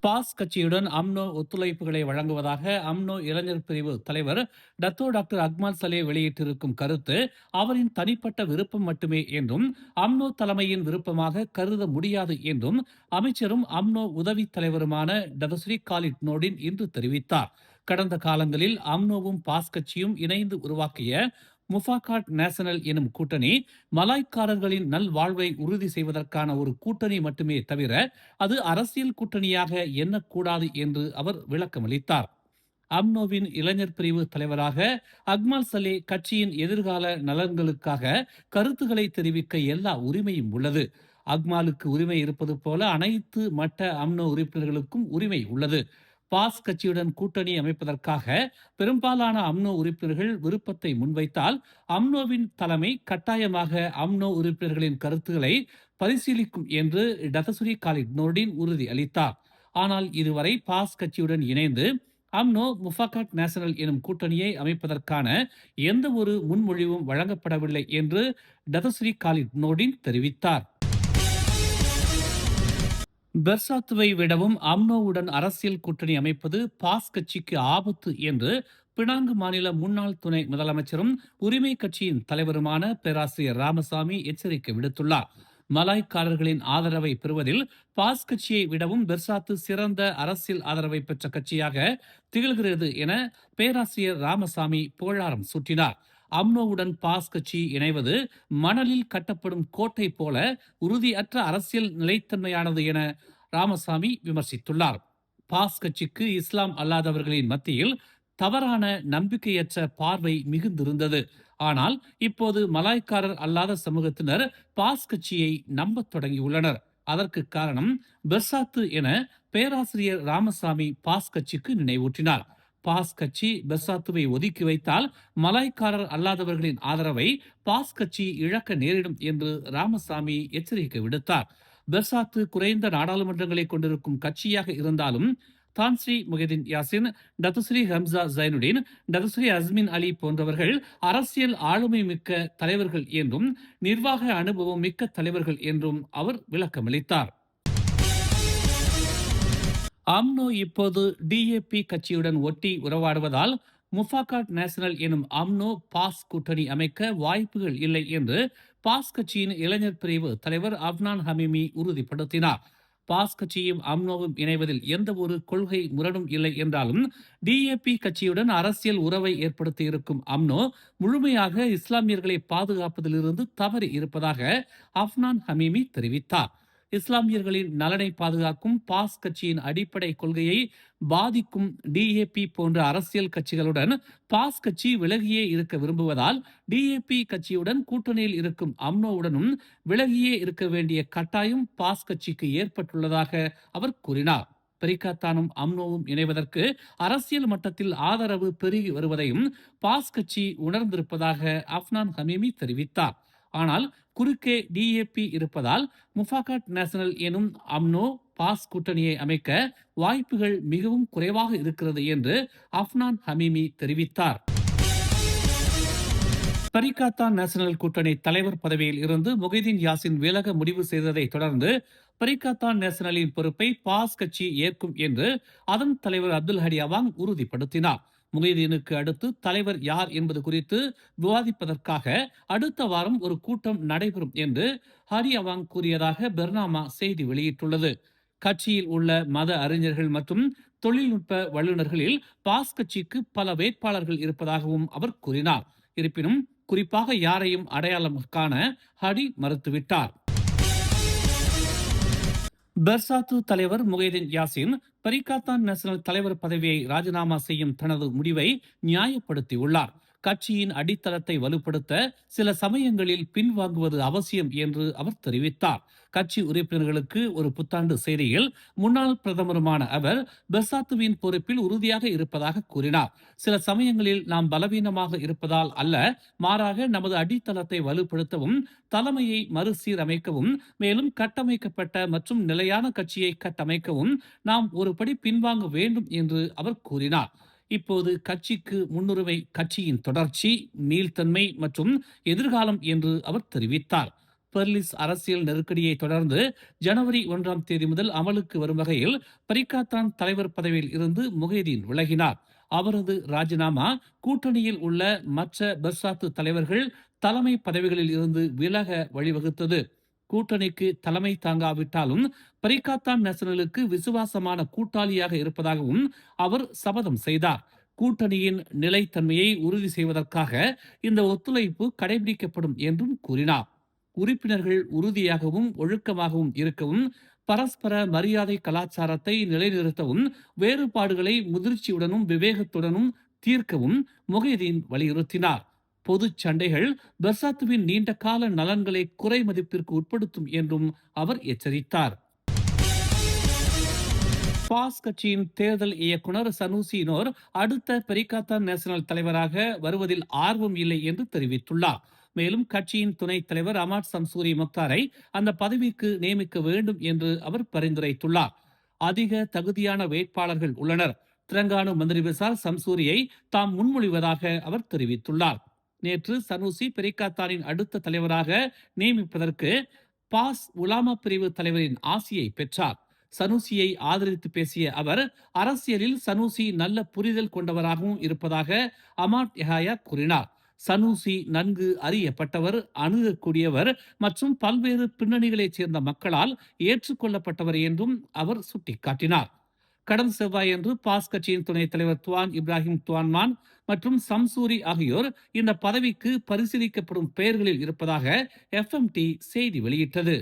Pass கட்சியுடன் UMNO ஒத்துழைப்புகளை வழங்குவதாக UMNO இளைஞர் பிரிவு தலைவர் டாக்டர் அக்மால் சலே வெளியிட்டிருக்கும் கருத்து அவரின் தனிப்பட்ட விருப்பம் மட்டுமே என்றும் அம்னோ தலைமையின் விருப்பமாக கருத முடியாது என்றும் அமைச்சரும் அம்னோ உதவி தலைவருமான டதஸ்ரீ காலிட் நோடின் இன்று தெரிவித்தார். கடந்த காலங்களில் அம்னோவும் பாஸ் கட்சியும் இணைந்து உருவாக்கிய முஃபாகாட் நேஷனல் எனும் கூட்டணி மலாய்க்காரர்களின் நல்வாழ்வை உறுதி செய்வதற்கான ஒரு கூட்டணி மட்டுமே தவிர அது அரசியல் கூட்டணியாக எண்ணக்கூடாது என்று அவர் விளக்கமளித்தார். அம்னோவின் இளைஞர் பிரிவு தலைவராக அக்மால் சலே கட்சியின் எதிர்கால நலன்களுக்காக கருத்துக்களை தெரிவிக்க எல்லா உரிமையும் உள்ளது. அக்மாலுக்கு உரிமை இருப்பது போல அனைத்து மட்ட அம்னோ உறுப்பினர்களுக்கும் உரிமை உள்ளது. பாஸ் கட்சியுடன் கூட்டணி அமைப்பதற்காக பெரும்பாலான அம்னோ உறுப்பினர்கள் விருப்பத்தை முன்வைத்தால் அம்னோவின் தலைமை கட்டாயமாக அம்னோ உறுப்பினர்களின் கருத்துக்களை பரிசீலிக்கும் என்று டதசுரி காலிட் நோர்டின் உறுதி அளித்தார். ஆனால் இதுவரை பாஸ் கட்சியுடன் இணைந்து அம்னோ முஃபாகாட் நேஷனல் எனும் கூட்டணியை அமைப்பதற்கான எந்த ஒரு முன்மொழிவும் வழங்கப்படவில்லை என்று டதஸ்ரீ காலிட் நோர்டின் தெரிவித்தார். பெர்சாத்துவை விடவும் அம்னோவுடன் அரசியல் கூட்டணி அமைப்பது பாஸ் கட்சிக்கு ஆபத்து என்று பினாங்கு மாநில முன்னாள் துணை முதலமைச்சரும் உரிமை கட்சியின் தலைவருமான பேராசிரியர் ராமசாமி எச்சரிக்கை விடுத்துள்ளார். மலாய்க்காரர்களின் ஆதரவை பெறுவதில் பாஸ் கட்சியை விடவும் பெர்சாத்து சிறந்த அரசியல் ஆதரவை பெற்ற கட்சியாக திகழ்கிறது என பேராசிரியர் ராமசாமி புகழாரம் சூட்டினார். அம்னோவுடன் பாஸ் கட்சி இணைவது மணலில் கட்டப்படும் கோட்டை போல உறுதியற்ற அரசியல் நிலைத்தன்மையானது என ராமசாமி விமர்சித்துள்ளார். பாஸ் கட்சிக்கு இஸ்லாம் அல்லாதவர்களின் மத்தியில் தவறான நம்பிக்கையற்ற பார்வை மிகுந்திருந்தது. ஆனால் இப்போது மலாய்க்காரர் அல்லாத சமூகத்தினர் பாஸ் கட்சியை நம்பத் தொடங்கியுள்ளனர். அதற்கு காரணம் பெர்சாத்து என பேராசிரியர் ராமசாமி பாஸ் கட்சிக்கு நினைவூட்டினார். பாஸ் கட்சி பெர்சாத்துவை ஒதுக்கி வைத்தால் மலாய்க்காரர் அல்லாதவர்களின் ஆதரவை பாஸ் கட்சி இழக்க நேரிடும் என்று ராமசாமி எச்சரிக்கை விடுத்தார். பெர்சாத்து குறைந்த நாடாளுமன்றங்களை கொண்டிருக்கும் கட்சியாக இருந்தாலும் Tan Sri Muhyiddin Yassin, Datuk Seri Hamzah Zainudin, Datuk Seri Azmin Ali போன்றவர்கள் அரசியல் ஆளுமை மிக்க தலைவர்கள் என்றும் நிர்வாக அனுபவம் மிக்க தலைவர்கள் என்றும் அவர் விளக்கமளித்தார். அம்னோ இப்போது டிஏபி கட்சியுடன் ஒட்டி உறவாடுவதால் முஃபாகாட் நேஷனல் எனும் அம்னோ பாஸ் கூட்டணி அமைக்க வாய்ப்புகள் இல்லை என்று பாஸ் கட்சியின் இளைஞர் பிரிவு தலைவர் அப்னான் ஹமீமி உறுதிப்படுத்தினார். பாஸ் கட்சியும் அம்னோவும் இணைவதில் எந்த ஒரு கொள்கை முரணும் இல்லை என்றாலும் டிஏபி கட்சியுடன் அரசியல் உறவை ஏற்படுத்தி இருக்கும் அம்னோ முழுமையாக இஸ்லாமியர்களை பாதுகாப்பதிலிருந்து தவறி இருப்பதாக அப்னான் ஹமீமி தெரிவித்தார். இஸ்லாமியர்களின் நலனை பாதுகாக்கும் பாஸ் கட்சியின் அடிப்படை கொள்கையை பாதிக்கும் டிஏபி போன்ற அரசியல் கட்சிகளுடன் பாஸ் கட்சி விலகியே இருக்க விரும்புவதால் டிஏபி கட்சியுடன் கூட்டணியில் இருக்கும் அம்னோவுடனும் விலகியே இருக்க வேண்டிய கட்டாயம் பாஸ் கட்சிக்கு ஏற்பட்டுள்ளதாக அவர் கூறினார். பெரிகாத்தானும் அம்னோவும் இணைவதற்கு அரசியல் மட்டத்தில் ஆதரவு பெருகி வருவதையும் பாஸ் கட்சி உணர்ந்திருப்பதாக அப்னான் ஹமீமி தெரிவித்தார். ஆனால் குறுக்கே டிஏபி இருப்பதால் முஃபாகாட் நேஷனல் எனும் அம்னோ பாஸ் கூட்டணியை அமைக்க வாய்ப்புகள் மிகவும் குறைவாக இருக்கிறது என்று அப்னான் ஹமீமி தெரிவித்தார். பரிகாத்தான் நேஷனல் கூட்டணி தலைவர் பதவியில் இருந்து முஹிதீன் யாசின் விலக முடிவு செய்ததை தொடர்ந்து பரிகாத்தான் நேஷனலின் பொறுப்பை பாஸ் கட்சி ஏற்கும் என்று அதன் தலைவர் அப்துல் ஹடி அவாங் உறுதிப்படுத்தினார். முஹிதீனுக்கு அடுத்து தலைவர் யார் என்பது குறித்து விவாதிப்பதற்காக அடுத்த வாரம் ஒரு கூட்டம் நடைபெறும் என்று ஹரி அவாங் கூறியதாக பெர்னாமா செய்தி வெளியிட்டுள்ளது. கட்சியில் உள்ள மத அறிஞர்கள் மற்றும் தொழில்நுட்ப வல்லுநர்களில் பாஸ் கட்சிக்கு பல வேட்பாளர்கள் இருப்பதாகவும் அவர் கூறினார். இருப்பினும் குறிப்பாக யாரையும் அடையாளம் காண ஹடி மறுத்துவிட்டார். பெர்சாத்து தலைவர் முஹிதீன் யாசின் பரிகாத்தான் நேஷனல் தலைவர் பதவியை ராஜினாமா செய்யும் தனது முடிவை நியாயப்படுத்தியுள்ளார். கட்சியின் அடித்தளத்தை வலுப்படுத்த சில சமயங்களில் பின்வாங்குவது அவசியம் என்று அவர் தெரிவித்தார். கட்சி உறுப்பினர்களுக்கு ஒரு புத்தாண்டு செய்தியில் முன்னாள் பிரதமருமான அவர் பெர்சாத்துவின் பொறுப்பில் உறுதியாக இருப்பதாக கூறினார். சில சமயங்களில் நாம் பலவீனமாக இருப்பதால் அல்ல, மாறாக நமது அடித்தளத்தை வலுப்படுத்தவும் தலைமையை மறுசீரமைக்கவும் மேலும் கட்டமைக்கப்பட்ட மற்றும் நிலையான கட்சியை கட்டமைக்கவும் நாம் ஒருபடி பின்வாங்க வேண்டும் என்று அவர் கூறினார். இப்போது கட்சிக்கு முன்னுரிமை கட்சியின் தொடர்ச்சி, நீள்தன்மை மற்றும் எதிர்காலம் என்று அவர் தெரிவித்தார். பெர்லிஸ் அரசியல் நெருக்கடியை தொடர்ந்து ஜனவரி 1ஆம் தேதி முதல் அமலுக்கு வரும் வகையில் பரிகாத்தான் தலைவர் பதவியில் இருந்து முகைதீன் விலகினார். அவரது ராஜினாமா கூட்டணியில் உள்ள மற்ற பெர்சாத்து தலைவர்கள் தலைமை பதவிகளில் இருந்து விலக வழிவகுத்தது. கூட்டணிக்கு தலைமை தாங்காவிட்டாலும் பரிகாத்தான் நேஷனலுக்கு விசுவாசமான கூட்டாளியாக இருப்பதாகவும் அவர் சபதம் செய்தார். கூட்டணியின் நிலைத்தன்மையை உறுதி செய்வதற்காக இந்த ஒத்துழைப்பு கடைபிடிக்கப்படும் என்றும் கூறினார். உறுப்பினர்கள் உறுதியாகவும் ஒழுக்கமாகவும் இருக்கவும், பரஸ்பர மரியாதை கலாச்சாரத்தை நிலைநிறுத்தவும், வேறுபாடுகளை முதிர்ச்சியுடனும் விவேகத்துடனும் தீர்க்கவும் முகைதீன் வலியுறுத்தினார். பொது சண்டைகள் பெர்சாத்துவின் நீண்டகால நலன்களை குறை மதிப்பிற்கு உட்படுத்தும் என்றும் அவர் எச்சரித்தார். பாஸ் கட்சியின் தேர்தல் இயக்குனர் சனூசி நோர் அடுத்த பெரிகாத்தான் நேஷனல் தலைவராக வருவதில் ஆர்வம் இல்லை என்று தெரிவித்துள்ளார். மேலும் கட்சியின் துணைத் தலைவர் அமாட் சம்சூரி முக்தாரை அந்த பதவிக்கு நியமிக்க வேண்டும் என்று அவர் பரிந்துரைத்துள்ளார். அதிக தகுதியான வேட்பாளர்கள் உள்ளனர். திரங்கானு மந்திரி விசால் சம்சூரியை தாம் முன்மொழிவதாக அவர் தெரிவித்துள்ளார். நேற்று சனூசி பெரிகாத்தானின் அடுத்த தலைவராக நியமிப்பதற்கு பாஸ் உலாமா பிரிவு தலைவரின் ஆசியை பெற்றார். சனூசியை ஆதரித்து பேசிய அவர், அரசியலில் சனூசி நல்ல புரிதல் கொண்டவராகவும் இருப்பதாக அமாட் யஹாயா கூறினார். சனூசி நன்கு அறியப்பட்டவர், அணுகக்கூடியவர் மற்றும் பல்வேறு பின்னணிகளைச் சேர்ந்த மக்களால் ஏற்றுக்கொள்ளப்பட்டவர் என்றும் அவர் சுட்டிக்காட்டினார். கடந்த செவ்வாயன்று பாஸ் கட்சியின் துணைத் தலைவர் துவான் இப்ராஹிம் துவான்மான் மற்றும் சம்சூரி ஆகியோர் இந்த பதவிக்கு பரிசீலிக்கப்படும் பெயர்களில் இருப்பதாக FMT செய்தி வெளியிட்டது.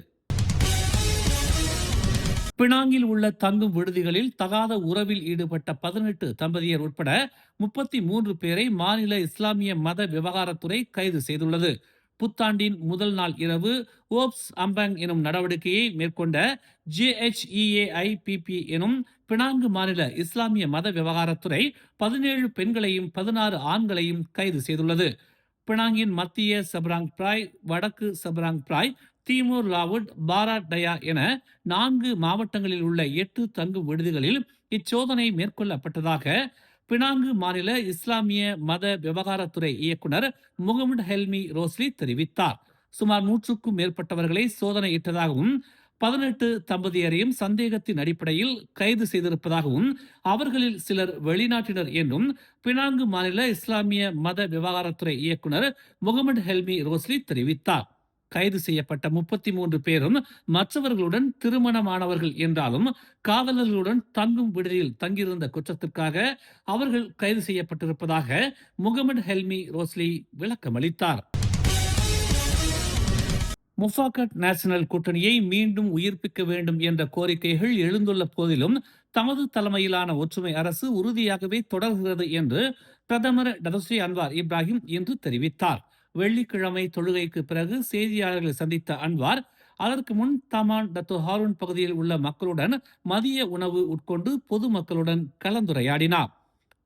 பினாங்கில் உள்ள தங்கும் விடுதிகளில் தகாத உறவில் ஈடுபட்ட 18 தம்பதியர் உட்பட 33 பேரை மாநில இஸ்லாமிய மத விவகாரத்துறை கைது செய்துள்ளது. புத்தாண்டின் முதல் நாள் இரவு ஓப்ஸ் அம்பங் எனும் நடவடிக்கையை மேற்கொண்ட JHEAIPP எனும் பினாங்கு மாநில இஸ்லாமிய மத விவகாரத்துறை 17 பெண்களையும் 16 ஆண்களையும் கைது செய்துள்ளது. பினாங்கின் மத்திய சப்ராங் பிராய், வடக்கு சப்ராங் பிராய், தீமோர் லாவுட், பாராட் டயா என 4 மாவட்டங்களில் உள்ள 8 தங்கும் விடுதிகளில் இச்சோதனை மேற்கொள்ளப்பட்டதாக பினாங்கு மாநில இஸ்லாமிய மத விவகாரத்துறை இயக்குனர் முகமது ஹெல்மி ரோஸ்லி தெரிவித்தார். சுமார் 100க்கும் மேற்பட்டவர்களை சோதனையிட்டதாகவும் 18 தம்பதியரையும் சந்தேகத்தின் அடிப்படையில் கைது செய்திருப்பதாகவும் அவர்களில் சிலர் வெளிநாட்டினர் என்றும் பினாங்கு மாநில இஸ்லாமிய மத விவகாரத்துறை இயக்குனர் முகமது ஹெல்மி ரோஸ்லி தெரிவித்தார். கைது செய்யப்பட்ட 33 பேரும் மற்றவர்களுடன் திருமணமானவர்கள் என்றாலும் காதலர்களுடன் தங்கும் விடுதியில் தங்கியிருந்த குற்றத்திற்காக அவர்கள் கைது செய்யப்பட்டிருப்பதாக முகமது ஹெல்மி ரோஸ்லி விளக்கமளித்தார். முஃபாகட் நேஷனல் கூட்டணியை மீண்டும் உயிர்ப்பிக்க வேண்டும் என்ற கோரிக்கைகள் எழுந்துள்ள போதிலும் தமது தலைமையிலான ஒற்றுமை அரசு உறுதியாகவே தொடர்கிறது என்று பிரதமர் டதஸ்ரீ அன்வார் இப்ராஹிம் இன்று தெரிவித்தார். வெள்ளிக்கிழமை தொழுகைக்கு பிறகு செய்தியாளர்களை சந்தித்த அன்வார், அதற்கு முன் தமான் டத்தோ ஹாரூன் பகுதியில் உள்ள மக்களுடன் மதிய உணவு உட்கொண்டு பொதுமக்களுடன் கலந்துரையாடினார்.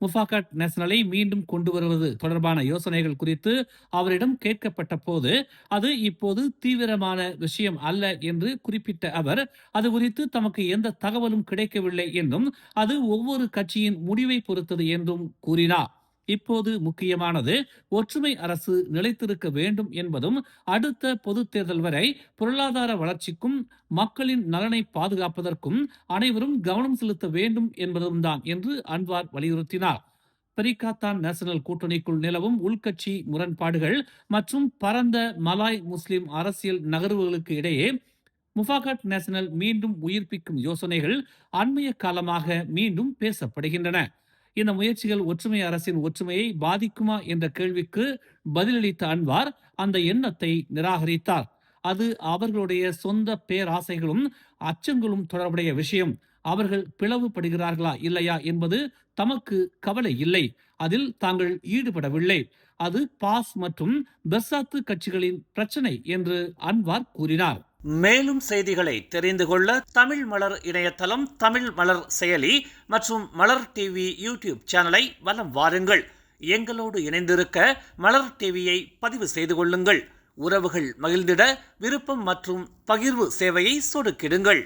முஃபாகட் நேஷனலை மீண்டும் கொண்டு வருவது தொடர்பான யோசனைகள் குறித்து அவரிடம் கேட்கப்பட்ட போது அது இப்போது தீவிரமான விஷயம் அல்ல என்று குறிப்பிட்ட அவர், அது குறித்து தமக்கு எந்த தகவலும் கிடைக்கவில்லை என்றும் அது ஒவ்வொரு கட்சியின் முடிவை பொறுத்தது என்றும் கூறினார். இப்போது முக்கியமானது ஒற்றுமை அரசு நிலைத்திருக்க வேண்டும் என்பதும் அடுத்த பொது தேர்தல் வரை பொருளாதார வளர்ச்சிக்கும் மக்களின் நலனை பாதுகாப்பதற்கும் அனைவரும் கவனம் செலுத்த வேண்டும் என்பதும் தான் என்று அன்வார் வலியுறுத்தினார். பெரிகாத்தான் நேஷனல் கூட்டணிக்குள் நிலவும் உள்கட்சி முரண்பாடுகள் மற்றும் பரந்த மலாய் முஸ்லிம் அரசியல் நகர்வுகளுக்கு இடையே முஃபாகட் நேஷனல் மீண்டும் உயிர்ப்பிக்கும் யோசனைகள் அண்மைய காலமாக மீண்டும் பேசப்படுகின்றன. இந்த முயற்சிகள் ஒற்றுமை அரசின் ஒற்றுமையை பாதிக்குமா என்ற கேள்விக்கு பதிலளித்த அன்வார் அந்த எண்ணத்தை நிராகரித்தார். அது அவர்களுடைய சொந்த பேராசைகளும் அச்சங்களும் தொடர்புடைய விஷயம். அவர்கள் பிளவுபடுகிறார்களா இல்லையா என்பது தமக்கு கவலை இல்லை. அதில் தாங்கள் ஈடுபடவில்லை. அது பாஸ் மற்றும் பெர்சாத்து கட்சிகளின் பிரச்சனை என்று அன்வார் கூறினார். மேலும் செய்திகளை தெரிந்து கொள்ள தமிழ் மலர் இணையதளம், தமிழ் மலர் செயலி மற்றும் மலர் டிவி யூடியூப் சேனலை வலம் வாருங்கள். எங்களோடு இணைந்திருக்க மலர் டிவியை பதிவு செய்து கொள்ளுங்கள். உறவுகள் மகிழ்ந்திட விருப்பம் மற்றும் பகிர்வு சேவையை சொடுக்கிடுங்கள்.